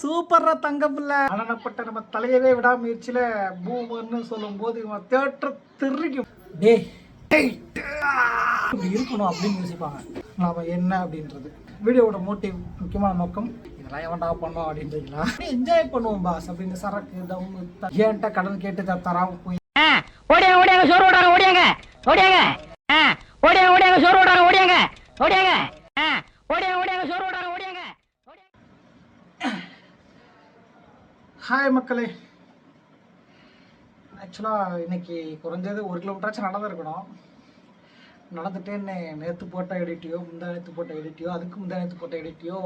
சூப்பரா தங்க பிள்ளை அனப்பட்ட நம்ம தலையவே விடாமுயற்சியில பூமர்னு சொல்லும் போது இவன் தேட்டர் திருக்கும் டேய் இப்படி இருக்கணும் அப்படின்னு யோசிப்பாங்க. நாம என்ன அப்படின்றது வீடியோவோட மோட்டிவ் முக்கியமான நோக்கம் இதெல்லாம் எவன்டா பண்ணோம் அப்படின்றீங்களா? என்ஜாய் பண்ணுவோம் பாஸ் அப்படின்னு சரக்கு டவுன் ஏன்ட்ட கடன் கேட்டு தராம போய் ஓடியாங்க ஓடியாங்க சோறு ஓடாங்க ஓடியாங்க ஓடியாங்க ஓடியாங்க ஓடியாங்க சோறு ஓடாங்க ஓடியாங்க ஓடியாங்க ஓடியாங்க ஓடியாங்க சோறு ஓடாங்க ஓடியாங்க. ஹாய் மக்களே, ஆக்சுவலாக இன்னைக்கு குறைஞ்சது 1 கிலோமீட்டராச்சும் நடந்துருக்கணும். நடந்துட்டே நேற்று போட்ட எடிட்டியோ முந்தா நேற்று போட்ட எடிட்டியோ அதுக்கு முந்தா நேற்று போட்ட எடிட்டியோ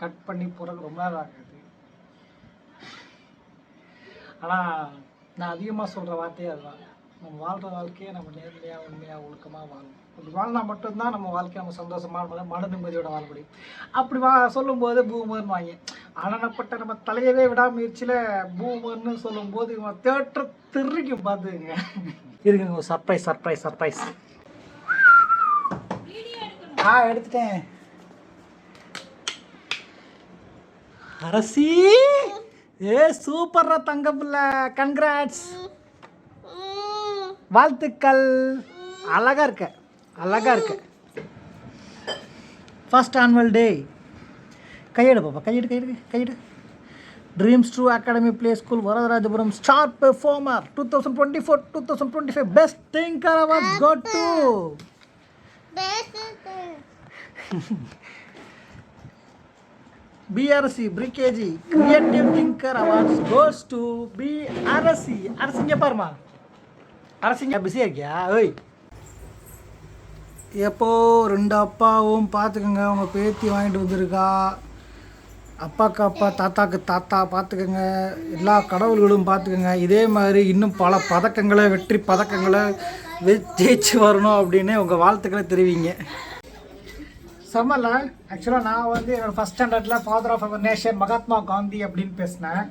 கட் பண்ணி போகிறதுக்கு ரொம்ப நேரம் ஆகுது. ஆனால் நான் அதிகமாக சொல்கிற வார்த்தையே அதுதான், நம்ம வாழ்கிற வாழ்க்கையை நம்ம நேர்மையாக உண்மையாக ஒழுக்கமாக வாழணும். அப்படி வாழ்னா மட்டும்தான் நம்ம வாழ்க்கையை நம்ம சந்தோஷமாக மன நிம்மதியோட வாழ முடியும். அப்படி சொல்லும்போது பூமர்னு வாங்க அனப்பட்ட நம்ம தலையவே விடாமுயற்சியில் பூமர்னு சொல்லும்போது இவன் தேட்டர் திருக்கும் பார்த்துக்குங்க. இருக்குங்க ஒரு சர்ப்ரைஸ் சர்ப்ரைஸ் சர்ப்ரைஸ். எடுத்துட்டேன். அரசி சூப்பரா தங்க பிள்ளை, கன்கிராட்ஸ், வாழ்த்துக்கள். அழகா இருக்க அழகா இருக்க. First annual day. கையெடு பாப்பா, கையெடு கையெடு கையெடு. Dreams true academy play school Varadharajapuram star performer 2024-2025 best thinker awards go to BRC BKG Creative Thinker Awards goes to BRC. அரசிங்க பாருமா, அரசிங்க பிஸியாக இருக்கியா? ஓய் எப்போ 2 அப்பாவும் பார்த்துக்கோங்க. உங்கள் பேத்தி வாங்கிட்டு வந்திருக்கா. அப்பாவுக்கு அப்பா தாத்தாக்கு தாத்தா பார்த்துக்கோங்க. எல்லா கடவுள்களும் பார்த்துக்கோங்க. இதே மாதிரி இன்னும் பல பதக்கங்களை வெற்றி பதக்கங்களை ஜெயிச்சு வரணும் அப்படின்னு உங்கள் வாழ்த்துக்களை தெரிவிங்க. செம்மல. ஆக்சுவலாக நான் என்னோடய ஃபஸ்ட் ஸ்டாண்டர்டில் father of our nation Mahatma Gandhi அப்படின்னு பேசினேன்.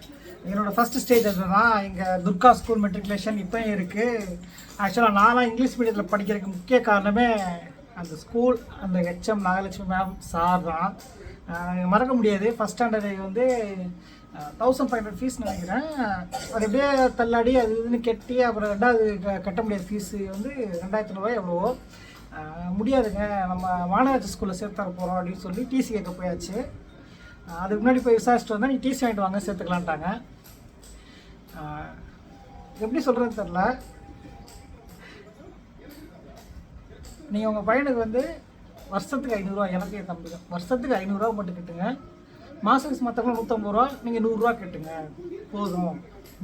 என்னோடய ஃபஸ்ட் ஸ்டேஜ் அதுதான். இங்கே துர்கா ஸ்கூல் மெட்ரிகுலேஷன் இப்போயும் இருக்குது. ஆக்சுவலாக நான்லாம் இங்கிலீஷ் மீடியத்தில் படிக்கிறதுக்கு முக்கிய காரணமே அந்த ஸ்கூல், அந்த ஹெச்எம் நாகலட்சுமி மேம் சார் தான். மறக்க முடியாது. ஃபஸ்ட் ஸ்டாண்டர்டு 1500 ஃபீஸ் நினைக்கிறேன். அது எப்படியே தள்ளாடி அது இதுன்னு கட்டி அப்புறம் 2வது கட்ட முடியாத ஃபீஸு 2500 ரூபாய் எவ்வளவோ. முடியாதுங்க, நம்ம மாநகராட்சி ஸ்கூலில் சேர்த்தர போகிறோம் அப்படின்னு சொல்லி டிசி கேட்க போயாச்சு. அதுக்கு முன்னாடி போய் விசாரிச்சுட்டு வந்தால் நீ டிசி வாங்கிட்டு வாங்க சேர்த்துக்கலான்ட்டாங்க. எப்படி சொல்கிறது தெரில. நீங்கள் உங்கள் பையனுக்கு வருஷத்துக்கு 500 ரூபா, எனக்கு என் தம்பி தான், வருஷத்துக்கு 500 ரூபா மட்டும் கட்டுங்க. மாத ஃபீஸ் மற்றவங்க 150 ரூபா, நீங்கள் 100 ரூபா கட்டுங்க போதும்.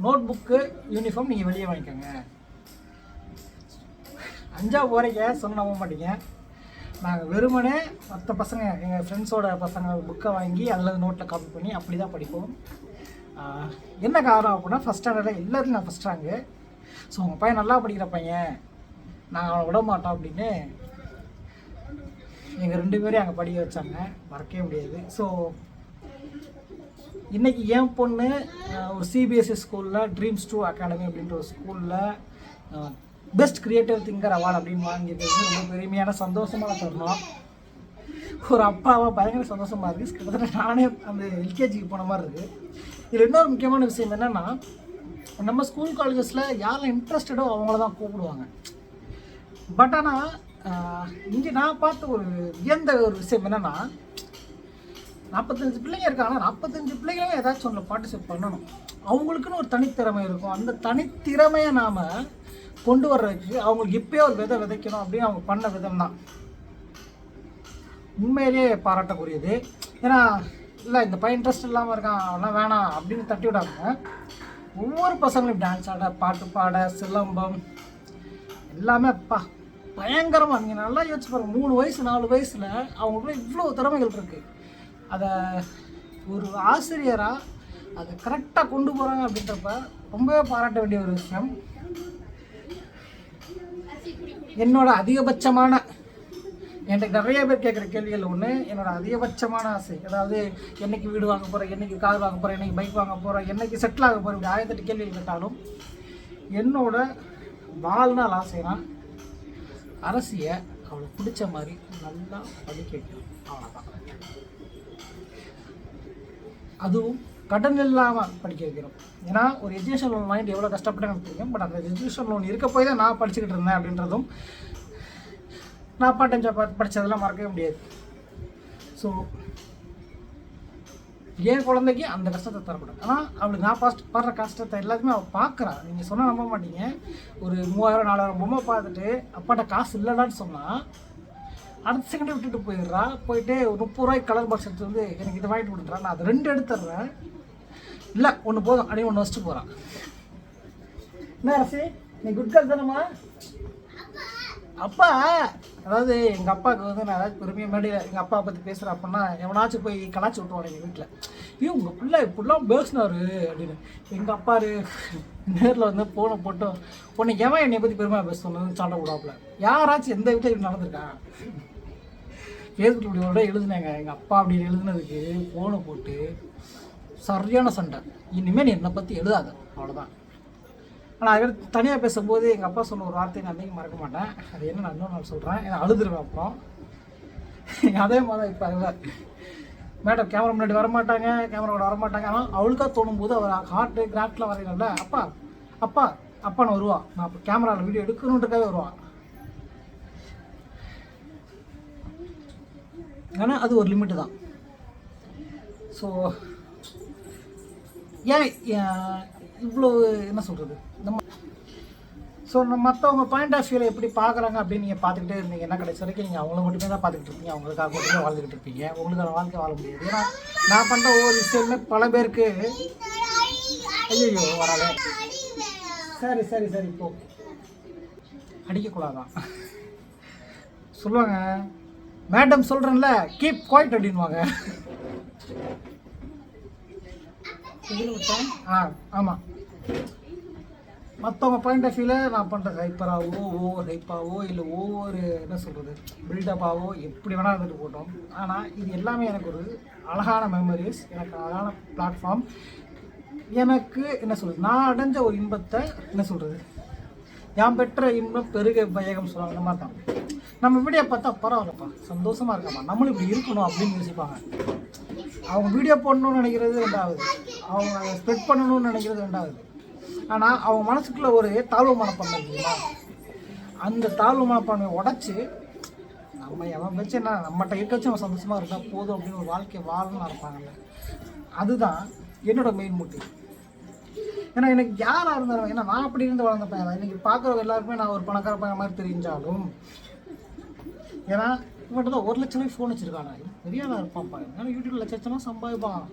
நோட் புக்கு யூனிஃபார்ம் நீங்கள் வெளியே வாங்கிக்கோங்க. 5ஆவது போகிறீங்க சொன்ன நம்ப மாட்டீங்க. நாங்கள் வெறுமனே மற்ற பசங்க எங்கள் ஃப்ரெண்ட்ஸோட பசங்க புக்கை வாங்கி அதில் நோட்டில் காப்பி பண்ணி அப்படி தான் படிப்போம். என்ன காரணம் அப்படின்னா ஃபஸ்ட் ஸ்டாண்டர்டில் எல்லாத்துலையும் நான் ஃபஸ்ட் ரேங்கு. ஸோ உங்கள் பையன் நல்லா படிக்கிற பையன், நாங்கள் அவனை விட மாட்டோம் அப்படின்னு எங்கள் 2 பேரையும் அங்கே படிக்க வச்சாங்க. மறக்கவே முடியாது. ஸோ இன்றைக்கி என் பொண்ணு ஒரு சிபிஎஸ்சி ஸ்கூலில் ட்ரீம்ஸ் ட்ரூ அகாடமி அப்படின்ற ஒரு ஸ்கூலில் பெஸ்ட் கிரியேட்டிவ் திங்கர் அவார்டு அப்படின்னு வாங்கியிருக்கிறது ரொம்ப பெருமையான சந்தோஷமான தருணம். ஒரு அப்பாவாக பயங்கர சந்தோஷமாக இருக்குது. கிட்டத்தட்ட நானே அந்த எல்கேஜிக்கு போன மாதிரி இருக்குது. இதில் இன்னொரு முக்கியமான விஷயம் என்னென்னா, நம்ம ஸ்கூல் காலேஜஸில் யாரெல்லாம் இன்ட்ரெஸ்டடோ அவங்கள தான் கூப்பிடுவாங்க. பட் ஆனால் இங்கே நான் பார்த்த ஒரு வியந்த ஒரு விஷயம் என்னென்னா, 45 பிள்ளைங்க இருக்காங்க. 45 பிள்ளைங்களும் ஏதாச்சும் ஒன்று பார்ட்டிசிபேட் பண்ணணும். அவங்களுக்குன்னு ஒரு தனித்திறமை இருக்கும். அந்த தனித்திறமையை நாம் கொண்டு வர்றதுக்கு அவங்களுக்கு இப்போயே ஒரு விதை விதைக்கணும் அப்படின்னு அவங்க பண்ண விதம் தான் உண்மையிலேயே பாராட்டக்கூடியது. ஏன்னா இல்லை இந்த பையன் இன்ட்ரெஸ்ட் இல்லாமல் இருக்கான் அவெல்லாம் வேணாம் அப்படின்னு தட்டி விடாமல் ஒவ்வொரு பசங்களும் டான்ஸ் ஆட, பாட்டு பாட, சிலம்பம் எல்லாமே பயங்கரமாக. நீங்கள் நல்லா யோசிச்சு பாருங்கள், 3 வயசு 4 வயசில் அவங்களுக்குள்ள இவ்வளோ திறமைகள் இருக்குது. அதை ஒரு ஆசிரியராக அதை கரெக்டாக கொண்டு போகிறாங்க அப்படின்றப்ப ரொம்பவே பாராட்ட வேண்டிய ஒரு விஷயம். என்னோட அதிகபட்சமான எனக்கு நிறைய பேர் கேட்குற கேள்விகள் ஒன்று, என்னோட அதிகபட்சமான ஆசை, அதாவது என்னைக்கு வீடு வாங்க போகிறேன், என்னைக்கு கார் வாங்க போகிறேன், என்னைக்கு பைக் வாங்க போகிறேன், என்னைக்கு செட்டில் ஆக போகிறேன், இப்படி 1008 கேள்விகள் கேட்டாலும் என்னோட வாழ்நாள் ஆசைனா அரசியை அவளுக்கு பிடிச்ச மாதிரி நல்லா படிக்க வைக்கணும். அவ்வளோதான். அதுவும் கடன் இல்லாமல் படிக்க வைக்கிறோம். ஏன்னா ஒரு எஜுகேஷன் லோன் வாங்கிட்டு எவ்வளோ கஷ்டப்பட்டு எனக்கு தெரியும். பட் அந்த எஜுகேஷன் லோன் இருக்க போய் தான் நான் படிச்சுக்கிட்டு இருந்தேன் அப்படின்றதும் நான் பார்ட் டைம் ஜாப் படித்ததெல்லாம் மறக்கவே முடியாது. ஸோ என் குழந்தைக்கு அந்த கஷ்டத்தை தரக்கூடாது. ஆனால் அவளுக்கு நான் படுற கஷ்டத்தை எல்லாத்தையுமே அவள் பார்க்குறான். நீங்கள் சொன்னால் நம்ப மாட்டீங்க. ஒரு 3000-4000 பொம்மை பார்த்துட்டு அப்பாட்ட காசு இல்லைடான்னு சொன்னால் அடுத்த செகண்டை விட்டுட்டு போயிடுறா. போயிட்டு ஒரு 30 ரூபாய்க்கு கலர் பாக்ஸ் எடுத்து வந்து எனக்கு இதை வாங்கிட்டு கொடுத்துட்றா. நான் அது 2 எடுத்துடுறேன். இல்லை ஒன்று போதும் அப்படின்னு ஒன்று வச்சுட்டு போகிறான். என்ன அரசி நீ குட் கேர்ள் தானம்மா? அப்பா அதாவது எங்கள் அப்பாவுக்கு வந்து நான் ஏதாச்சும் பெருமையாக மேடையில் எங்கள் அப்பா பற்றி பேசுகிறேன் அப்படின்னா எவனாச்சும் போய் கலாச்சி விட்டுருவாங்க எங்கள் வீட்டில். ஐயோ உங்கள் பிள்ளை இப்படிலாம் பேசினாரு அப்படின்னு. எங்கள் அப்பா நேரில் வந்து ஃபோனை போட்டோம் உன்னை எவன் என்னை பற்றி பெருமையாக பேசணும்னு சண்டை விடாப்புல. யாராச்சும் எந்த வீட்டில் இப்படி நடந்திருக்கா? ஃபேஸ்புக்கில் இப்படி ஒரு எழுதுனாங்க எங்கள் அப்பா அப்படின்னு எழுதுனதுக்கு ஃபோனை போட்டு சரியான சண்டை. இனிமேல் நீ என்னை பற்றி எழுதாத அவ்வளோதான். ஆனால் அதுக்கு தனியாக பேசும்போது எங்கள் அப்பா சொன்ன ஒரு வார்த்தையை நான் அன்றைக்கி மறக்க மாட்டேன். அது என்ன நான் இன்னொரு நாள் சொல்கிறேன். ஏன்னா அழுதுருவேன் அப்புறம். அதே மாதிரி இப்போ அதில் மேடம் கேமரா முன்னாடி வரமாட்டாங்க, கேமராவோட வரமாட்டாங்க. ஆனால் அவளுக்காக தோணும் போது அவர் ஹார்ட்டு கிராஃப்டில் வரையில அப்பா அப்பா அப்பான்னு வருவான். நான் அப்போ கேமராவில் வீடியோ எடுக்கணுன்றக்காகவே வருவான். ஆனால் அது ஒரு லிமிட்டு தான். ஸோ ஏன் இவ்வளோ என்ன சொல்கிறது நம்ம நம்ம மற்றவங்க பாயிண்ட் ஆஃப் வியூவில் எப்படி பார்க்குறாங்க அப்படின்னு நீங்கள் பார்த்துக்கிட்டே இருந்தீங்கன்னா கடைசி வரைக்கும் நீங்கள் அவங்கள மட்டுமே தான் பார்த்துக்கிட்டு இருப்பீங்க. அவங்களுக்காக மட்டுமே வாழ்ந்துக்கிட்டு இருப்பீங்க. உங்களுக்கான வாழ்க்கை வாழ முடியாது. ஏன்னா நான் பண்ணுற ஒவ்வொரு விஷயமே பல பேருக்கு ஐயோ வராது. சரி சரி சரி இப்போ அடிக்கக்கூடாதான் சொல்லுவாங்க. மேடம் சொல்கிறேன்ல கீப் குவைட் அப்படின்வாங்க. ஆமாம் மற்றவங்க பாயிண்ட் ஆஃப் வியூவில் நான் பண்ணுற ஹைப்பராகவோ ஓவர் ஹைப்பாவோ இல்லை ஒவ்வொரு என்ன சொல்கிறது பில்டப்பாவோ எப்படி வேணால் இருந்துட்டு போட்டோம். ஆனால் இது எல்லாமே எனக்கு ஒரு அழகான மெமரிஸ், எனக்கு அழகான பிளாட்ஃபார்ம். எனக்கு என்ன சொல்கிறது நான் அடைஞ்ச ஒரு இன்பத்தை என்ன சொல்கிறது யான் பெற்ற இன்பம் பெருக பயகம் சொல்லுவாங்க. அந்த மாதிரி தான் நம்ம வீடியோ பார்த்தா பரவாயில்லப்பா சந்தோஷமாக இருக்காப்பா நம்மளும் இப்படி இருக்கணும் அப்படின்னு யோசிப்பாங்க. அவங்க வீடியோ போடணும்னு நினைக்கிறது ரெண்டாவது, அவங்க அதை ஸ்ப்ரெட் பண்ணணும்னு நினைக்கிறது ரெண்டாவது. ஆனால் அவங்க மனசுக்குள்ளே ஒரு தாழ்வு மனப்பான்மை இல்லைங்களா, அந்த தாழ்வு மனப்பான்மையை உடச்சி நம்ம எவன் வச்சு என்ன நம்மகிட்ட இருக்க வச்சு அவன் சந்தோஷமாக இருந்தால் போதும் அப்படின்னு ஒரு வாழ்க்கையை வாழணும்னு நினைப்பாங்கல்ல. அதுதான் என்னோடய மெயின் மோட்டிவ். ஏன்னா எனக்கு யாராக இருந்தாலும் ஏன்னா நான் அப்படி இருந்து வளர்ந்த பையன் தான். இன்றைக்கி பார்க்குறவங்க எல்லாருக்குமே நான் ஒரு பணக்கார பையன் மாதிரி தெரிஞ்சாலும் ஏன்னா இவன்ட்டு தான் 1 லட்ச ரூபாய் ஃபோன் வச்சுருக்கானா பெரிய ஆளாக இருப்பான்ப்பா. ஏன்னா யூடியூப்பில் லட்சம் சம்பாதிப்பான்.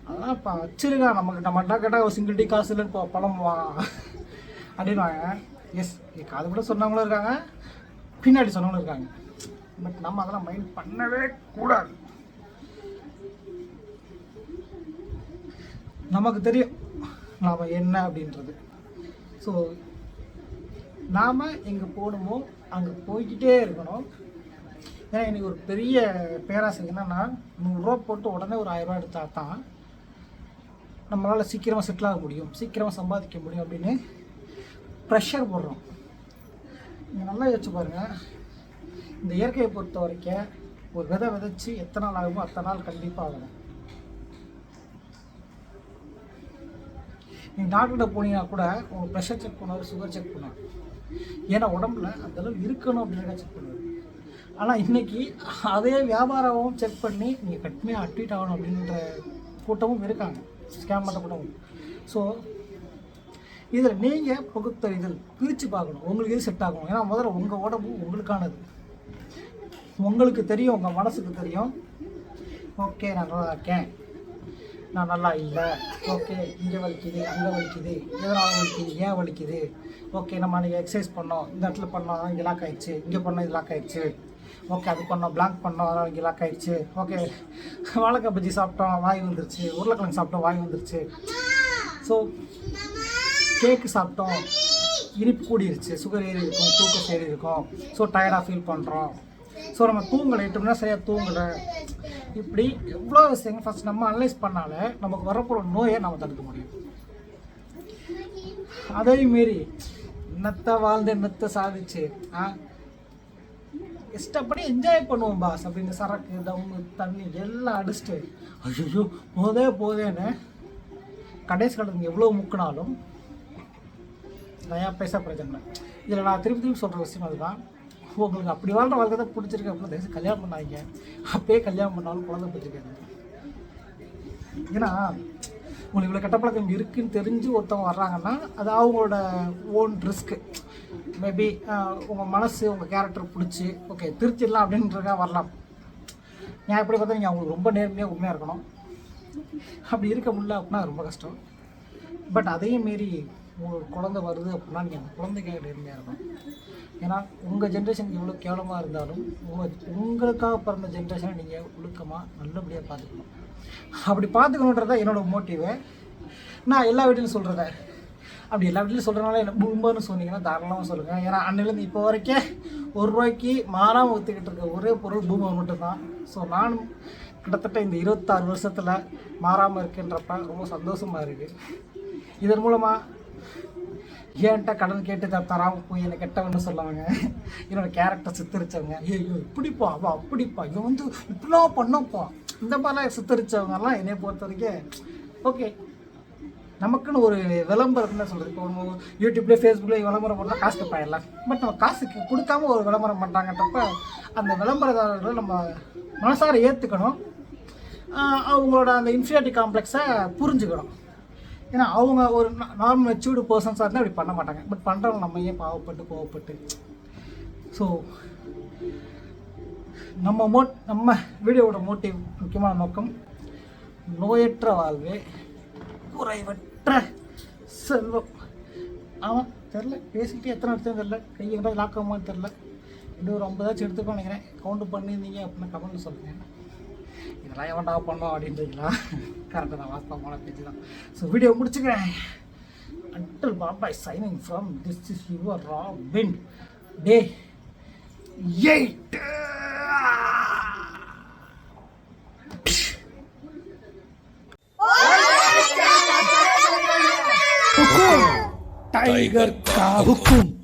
அதான் இப்போ வச்சிருக்கா நம்மகிட்ட கேட்டால் ஒரு சிங்கிள் டீ காசு இல்லைன்னு பழம்புவான் அப்படின்வாங்க. எஸ் அது கூட சொன்னவங்களும் இருக்காங்க, பின்னாடி சொன்னவங்களும் இருக்காங்க. பட் நம்ம அதெல்லாம் மைண்ட் பண்ணவே கூடாது. நமக்கு தெரியும் நாம் என்ன அப்படின்றது. ஸோ நாம் எங்கே போகணுமோ அங்கே போய்கிட்டே இருக்கணும். ஏன்னா எனக்கு ஒரு பெரிய பேராசை என்னென்னா 100 ரூபா போட்டு உடனே ஒரு 1000 ரூபா எடுத்தால் தான் நம்மளால் சீக்கிரமாக செட்டில் ஆக முடியும், சீக்கிரமாக சம்பாதிக்க முடியும் அப்படின்னு ப்ரெஷர் போடுறோம். நீங்கள் நல்லா யோசிச்சு பாருங்கள். இந்த இயற்கையை பொறுத்த வரைக்கும் ஒரு விதை விதைச்சி எத்தனை நாள் ஆகுமோ அத்தனை நாள் கண்டிப்பாக ஆகணும். நீங்கள் டாக்டர்கிட்ட போனீங்கன்னா கூட உங்கள் ப்ரெஷர் செக் பண்ணுவார், சுகர் செக் பண்ணுவார். ஏன்னா உடம்புல அந்தளவு இருக்கணும் அப்படின்னு செக் பண்ணுவார். ஆனால் இன்றைக்கி அதே வியாபாரமும் செக் பண்ணி நீங்கள் கட்டுமையாக அட்வீட் ஆகணும் அப்படின்ற கூட்டமும் இருக்காங்க, ஸ்கேம் பண்ணுற கூட்டமும். ஸோ இதில் நீங்கள் பகுத்தறிதல் பிரித்து பார்க்கணும், உங்களுக்கு எது செட் ஆகணும். ஏன்னா முதல்ல உங்கள் உடம்பு உங்களுக்கானது, உங்களுக்கு தெரியும், உங்கள் மனசுக்கு தெரியும். ஓகே நான் நல்லா இருக்கேன், நான் நல்லா இல்லை, ஓகே இங்கே வலிக்குது அங்கே வலிக்குது, எதனால் வலிக்குது, ஏன் வலிக்குது, ஓகே நம்ம அன்றைக்கி எக்ஸசைஸ் பண்ணோம், இந்த இடத்துல பண்ணோம் இங்கே லாக் ஆகிடுச்சு, இங்கே பண்ணோம் இது லாக் ஆகிடுச்சு, ஓகே அது பண்ணோம் பிளாங்க் பண்ணோம் அதனால் இங்கே லாக் ஆகிடுச்சு, ஓகே வாழைக்காய் பஜ்ஜி சாப்பிட்டோம் வாய் வந்துருச்சு, உருளைக்கிழங்கு சாப்பிட்டோம் வாய் வந்துருச்சு, ஸோ கேக்கு சாப்பிட்டோம் இனிப்பு கூடிருச்சு, சுகர் ஏறி இருக்கும், தூக்கம் ஏறி இருக்கும், ஸோ டயர்டாக ஃபீல் பண்ணுறோம், ஸோ நம்ம தூங்கலை 8 மணி நேரம் சரியாக தூங்கலை. இப்படி எவ்வளோ விஷயங்கள் ஃபஸ்ட் நம்ம அனலைஸ் பண்ணாலே நமக்கு வரப்போகிற நோயை நம்ம தடுக்க முடியும். அதே மாரி என்னத்தை வாழ்ந்து என்னத்தை சாதிச்சு இஷ்டப்படி என்ஜாய் பண்ணுவோம் பாஸ் அப்படின்னு சரக்கு தம்மு தண்ணி எல்லாம் அடிச்சுட்டு ஐயோ போதேன்னு கடைசி காலத்துக்கு எவ்வளோ முக்கினாலும் நிறையா பைசா பிரச்சனை. இதில் நான் திருப்பி சொல்கிற விஷயம் அதுதான், உங்களுக்கு அப்படி வாழ்கிற வாழ்க்கை தான் பிடிச்சிருக்கு அப்படின்னா தயவுசு கல்யாணம் பண்ணாதீங்க. அப்பயே கல்யாணம் பண்ணாலும் குழந்தை பிடிச்சிருக்காங்க. ஏன்னா உங்களுக்கு இவ்வளோ கெட்ட பழக்கம் இருக்குதுன்னு தெரிஞ்சு ஒருத்தவங்க வர்றாங்கன்னா அது அவங்களோட ஓன் ரிஸ்க்கு. மேபி உங்கள் மனசு உங்கள் கேரக்டர் பிடிச்சி ஓகே திருச்சிடலாம் அப்படின்றதுக்காக வரலாம். நான் எப்படி பார்த்தா நீங்கள் அவங்களுக்கு ரொம்ப நேர்மையாக உண்மையாக இருக்கணும். அப்படி இருக்க முடியல அப்படின்னா ரொம்ப கஷ்டம். பட் அதையும் மீறி உங்களுக்கு குழந்தை வருது அப்படின்னா நீங்கள் அந்த குழந்தைக்காக நேர்மையாக இருக்கணும். ஏன்னா உங்கள் ஜென்ரேஷனுக்கு எவ்வளோ கேவலமாக இருந்தாலும் உங்களுக்காக பிறந்த ஜென்ரேஷனை நீங்கள் ஒழுக்கமாக நல்லபடியாக பார்த்துக்கணும். அப்படி பார்த்துக்கணுன்றதான் என்னோடய மோட்டிவு. நான் எல்லா வீட்டிலும் சொல்கிறத அப்படி எல்லா வீட்டிலும் சொல்கிறனால என்ன பூம்பர்னு சொன்னீங்கன்னா தாராளமாக சொல்லுங்கள். ஏன்னா அன்னிலேருந்து இப்போ வரைக்கும் ₹1 மாறாமல் ஒத்துக்கிட்டு இருக்க ஒரே பொருள் பூம்பர் மட்டும்தான். ஸோ நானும் கிட்டத்தட்ட இந்த 26 வருஷத்தில் மாறாமல் இருக்குன்றப்ப ரொம்ப சந்தோஷமாக இருக்குது. இதன் மூலமாக ஏன்ட்ட கடன் கேட்டு தராமல் போய் என்னை கெட்டவன்னு சொல்லுவாங்க. என்னோடய கேரக்டர் சித்தரித்தவங்க ஐயோ இப்படிப்பா அவள் அப்படிப்பா இவன் வந்து இப்படிலாம் பண்ணப்பா இந்த மாதிரிலாம் சித்தரித்தவங்கலாம் என்னை பொறுத்த வரைக்கும் ஓகே. நமக்குன்னு ஒரு விளம்பரம் தான் சொல்கிறது. இப்போ யூடியூப்லேயே ஃபேஸ்புக்லேயே விளம்பரம் பண்ணால் காசு கேட்பாங்கலாம். பட் நம்ம காசுக்கு கொடுக்காம ஒரு விளம்பரம் பண்ணுறாங்கன்றப்ப அந்த விளம்பரதாரர்களை நம்ம மனசார ஏற்றுக்கணும். அவங்களோட அந்த இன்ஃபீரியாரிட்டி காம்ப்ளெக்ஸை புரிஞ்சுக்கணும். ஏன்னா அவங்க ஒரு நார்மல் மெச்சூர்டு பர்சன்ஸாக இருந்தால் அப்படி பண்ண மாட்டாங்க. பட் பண்ணுறவங்க நம்ம ஏன் பாவப்பட்டு கோவப்பட்டு. ஸோ நம்ம வீடியோவோட மோட்டிவ் முக்கியமான நோக்கம் நோயற்ற வாழ்வே குறைவற்ற செல்வம். ஆமாம் தெரில பேசிக்கிட்டே எத்தனை எடுத்தேன்னு தெரில, கை எங்கேயாவது லாக்கமான்னு தெரில. இன்னும் ஒரு 50 எடுத்துக்கோ நினைக்கிறேன். கவுண்ட் பண்ணியிருந்தீங்க அப்படின்னா கமெண்ட்டில் சொல்லுங்கள். இதெல்லாம் எவன்டா பண்ணோம் அப்படின்றீங்களா? கரெக்டாக தான் வாஸ்தவமான பேச்சு தான். ஸோ வீடியோ முடிச்சுக்கிறேன். Until bye bye signing from this is your Robin day 8. Tiger का हुक्म।